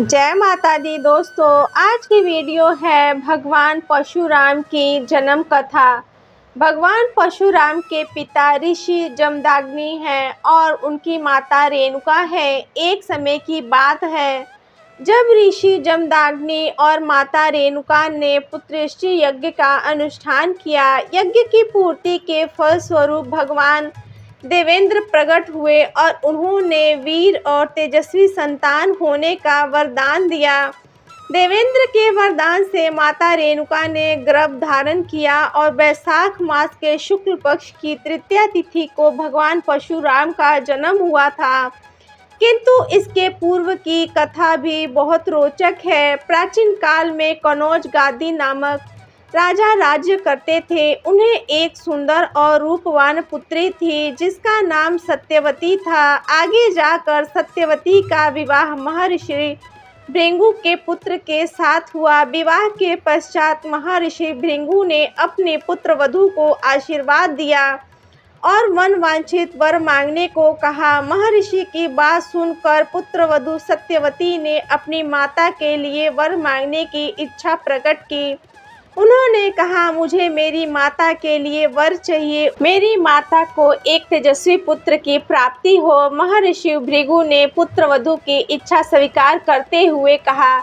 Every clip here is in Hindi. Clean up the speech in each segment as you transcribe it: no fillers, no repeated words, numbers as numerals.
जय माता दी दोस्तों। आज की वीडियो है भगवान परशुराम की जन्म कथा। भगवान परशुराम के पिता ऋषि जमदग्नि हैं और उनकी माता रेणुका है। एक समय की बात है जब ऋषि जमदग्नि और माता रेणुका ने पुत्रेष्टि यज्ञ का अनुष्ठान किया। यज्ञ की पूर्ति के फलस्वरूप भगवान देवेंद्र प्रकट हुए और उन्होंने वीर और तेजस्वी संतान होने का वरदान दिया। देवेंद्र के वरदान से माता रेणुका ने गर्भ धारण किया और वैशाख मास के शुक्ल पक्ष की तृतीया तिथि को भगवान परशुराम का जन्म हुआ था। किंतु इसके पूर्व की कथा भी बहुत रोचक है। प्राचीन काल में कनौज गादी नामक राजा राज्य करते थे। उन्हें एक सुंदर और रूपवान पुत्री थी जिसका नाम सत्यवती था। आगे जाकर सत्यवती का विवाह महर्षि भृगु के पुत्र के साथ हुआ। विवाह के पश्चात महर्षि भृगु ने अपने पुत्र वधू को आशीर्वाद दिया और मनवांछित वर मांगने को कहा। महर्षि की बात सुनकर पुत्रवधू सत्यवती ने अपनी माता के लिए वर मांगने की इच्छा प्रकट की। उन्होंने कहा, मुझे मेरी माता के लिए वर चाहिए। मेरी माता को एक तेजस्वी पुत्र की प्राप्ति हो। महर्षि भृगु ने पुत्रवधू की इच्छा स्वीकार करते हुए कहा,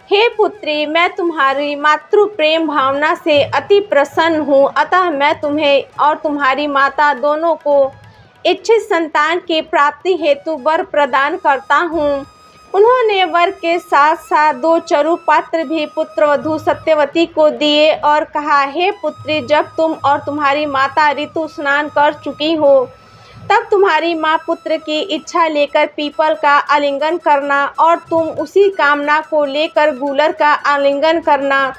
हे पुत्री, मैं तुम्हारी मातृ प्रेम भावना से अति प्रसन्न हूँ। अतः मैं तुम्हें और तुम्हारी माता दोनों को इच्छित संतान की प्राप्ति हेतु वर प्रदान करता हूँ। उन्होंने वर के साथ साथ 2 चरु पात्र भी पुत्रवधू सत्यवती को दिए और कहा, हे पुत्री, जब तुम और तुम्हारी माता ऋतु स्नान कर चुकी हो तब तुम्हारी माँ पुत्र की इच्छा लेकर पीपल का आलिंगन करना और तुम उसी कामना को लेकर गूलर का आलिंगन करना।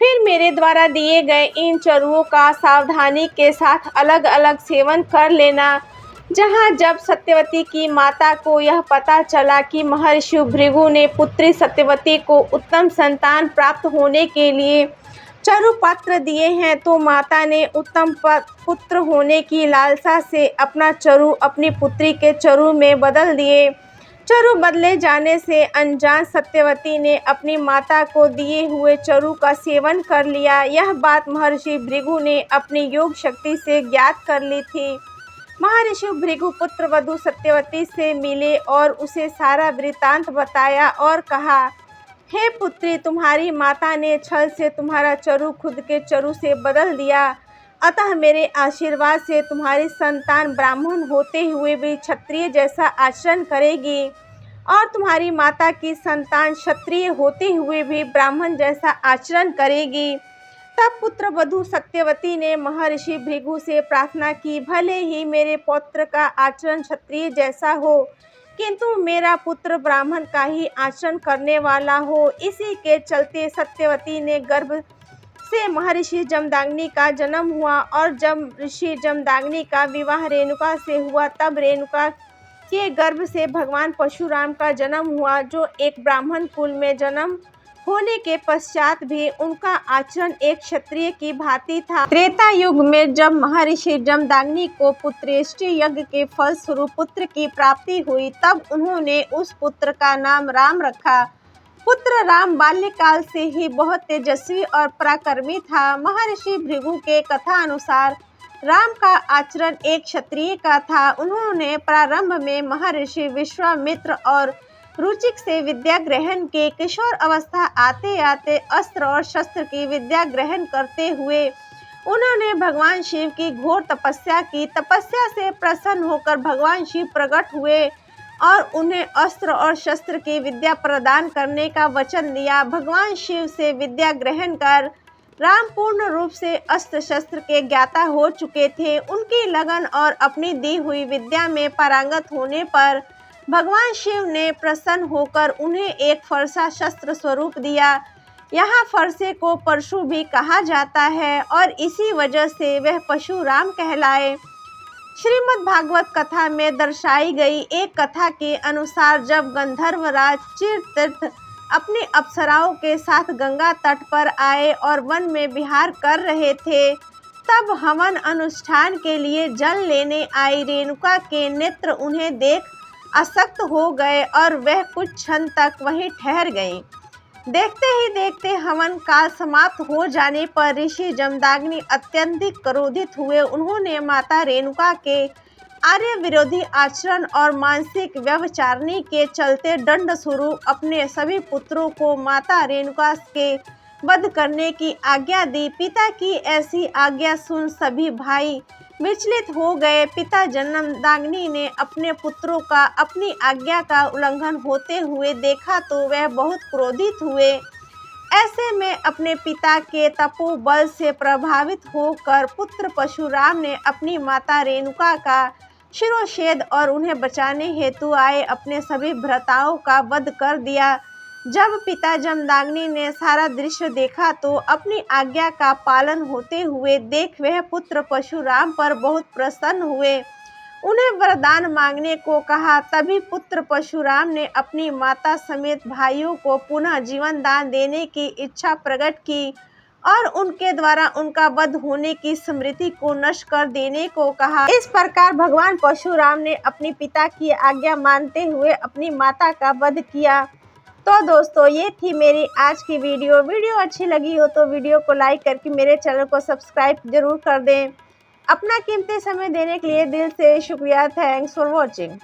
फिर मेरे द्वारा दिए गए इन चरुओं का सावधानी के साथ अलग अलग सेवन कर लेना। जब सत्यवती की माता को यह पता चला कि महर्षि भृगु ने पुत्री सत्यवती को उत्तम संतान प्राप्त होने के लिए चरु पात्र दिए हैं, तो माता ने उत्तम पुत्र होने की लालसा से अपना चरु अपनी पुत्री के चरु में बदल दिए। चरु बदले जाने से अनजान सत्यवती ने अपनी माता को दिए हुए चरु का सेवन कर लिया। यह बात महर्षि भृगु ने अपनी योग शक्ति से ज्ञात कर ली थी। महर्षि भृगु पुत्र वधू सत्यवती से मिले और उसे सारा वृत्तांत बताया और कहा, हे पुत्री, तुम्हारी माता ने छल से तुम्हारा चरु खुद के चरु से बदल दिया। अतः मेरे आशीर्वाद से तुम्हारी संतान ब्राह्मण होते हुए भी क्षत्रिय जैसा आचरण करेगी और तुम्हारी माता की संतान क्षत्रिय होते हुए भी ब्राह्मण जैसा आचरण करेगी। तब पुत्रवधू सत्यवती ने महर्षि भृगु से प्रार्थना की, भले ही मेरे पौत्र का आचरण क्षत्रिय जैसा हो, किंतु मेरा पुत्र ब्राह्मण का ही आचरण करने वाला हो। इसी के चलते सत्यवती ने गर्भ से महर्षि जमदग्नि का जन्म हुआ और जब ऋषि जमदग्नि का विवाह रेणुका से हुआ तब रेणुका के गर्भ से भगवान परशुराम का जन्म हुआ, जो एक ब्राह्मण कुल में जन्म होने के पश्चात भी उनका आचरण एक क्षत्रिय की भांति था। त्रेता युग में जब महर्षि जमदग्नि को पुत्रेष्टि यज्ञ के फलस्वरूप पुत्र की प्राप्ति हुई तब उन्होंने उस पुत्र का नाम राम रखा। पुत्र राम बाल्यकाल से ही बहुत तेजस्वी और पराक्रमी था। महर्षि भृगु के कथा अनुसार राम का आचरण एक क्षत्रिय का था। उन्होंने प्रारंभ में महर्षि विश्वामित्र और रुचिक से विद्या ग्रहण के किशोर अवस्था आते आते अस्त्र और शस्त्र की विद्या ग्रहण करते हुए उन्होंने भगवान शिव की घोर तपस्या की। तपस्या से प्रसन्न होकर भगवान शिव प्रकट हुए और उन्हें अस्त्र और शस्त्र की विद्या प्रदान करने का वचन दिया। भगवान शिव से विद्या ग्रहण कर राम पूर्ण रूप से अस्त्र शस्त्र के ज्ञाता हो चुके थे। उनकी लगन और अपनी दी हुई विद्या में पारंगत होने पर भगवान शिव ने प्रसन्न होकर उन्हें एक फरसा शस्त्र स्वरूप दिया। यहाँ फरसे को परशु भी कहा जाता है और इसी वजह से वह परशुराम कहलाए। श्रीमद् भागवत कथा में दर्शाई गई एक कथा के अनुसार जब गंधर्वराज चिरतीर्थ अपनी अप्सराओं के साथ गंगा तट पर आए और वन में विहार कर रहे थे, तब हवन अनुष्ठान के लिए जल लेने आई रेणुका के नेत्र उन्हें देख आसक्त हो गए और वह कुछ क्षण तक वहीं ठहर गईं। देखते ही देखते हवन काल समाप्त हो जाने पर ऋषि जमदग्नि अत्यधिक क्रोधित हुए। उन्होंने माता रेणुका के आर्य विरोधी आचरण और मानसिक व्यभिचारिणी के चलते दंड स्वरूप अपने सभी पुत्रों को माता रेणुका के वध करने की आज्ञा दी। पिता की ऐसी आज्ञा सुन सभी भाई विचलित हो गए। पिता जमदग्नि ने अपने पुत्रों का अपनी आज्ञा का उल्लंघन होते हुए देखा तो वह बहुत क्रोधित हुए। ऐसे में अपने पिता के तपोबल से प्रभावित होकर पुत्र परशुराम ने अपनी माता रेणुका का शिरोच्छेद और उन्हें बचाने हेतु आए अपने सभी भ्राताओं का वध कर दिया। जब पिता जमदग्नि ने सारा दृश्य देखा तो अपनी आज्ञा का पालन होते हुए देख वह पुत्र परशुराम पर बहुत प्रसन्न हुए। उन्हें वरदान मांगने को कहा। तभी पुत्र परशुराम ने अपनी माता समेत भाइयों को पुनः जीवन दान देने की इच्छा प्रकट की और उनके द्वारा उनका वध होने की स्मृति को नष्ट कर देने को कहा। इस प्रकार भगवान परशुराम ने अपने पिता की आज्ञा मानते हुए अपनी माता का वध किया। तो दोस्तों, ये थी मेरी आज की वीडियो अच्छी लगी हो तो वीडियो को लाइक करके मेरे चैनल को सब्सक्राइब जरूर कर दें। अपना कीमती समय देने के लिए दिल से शुक्रिया। Thanks for watching.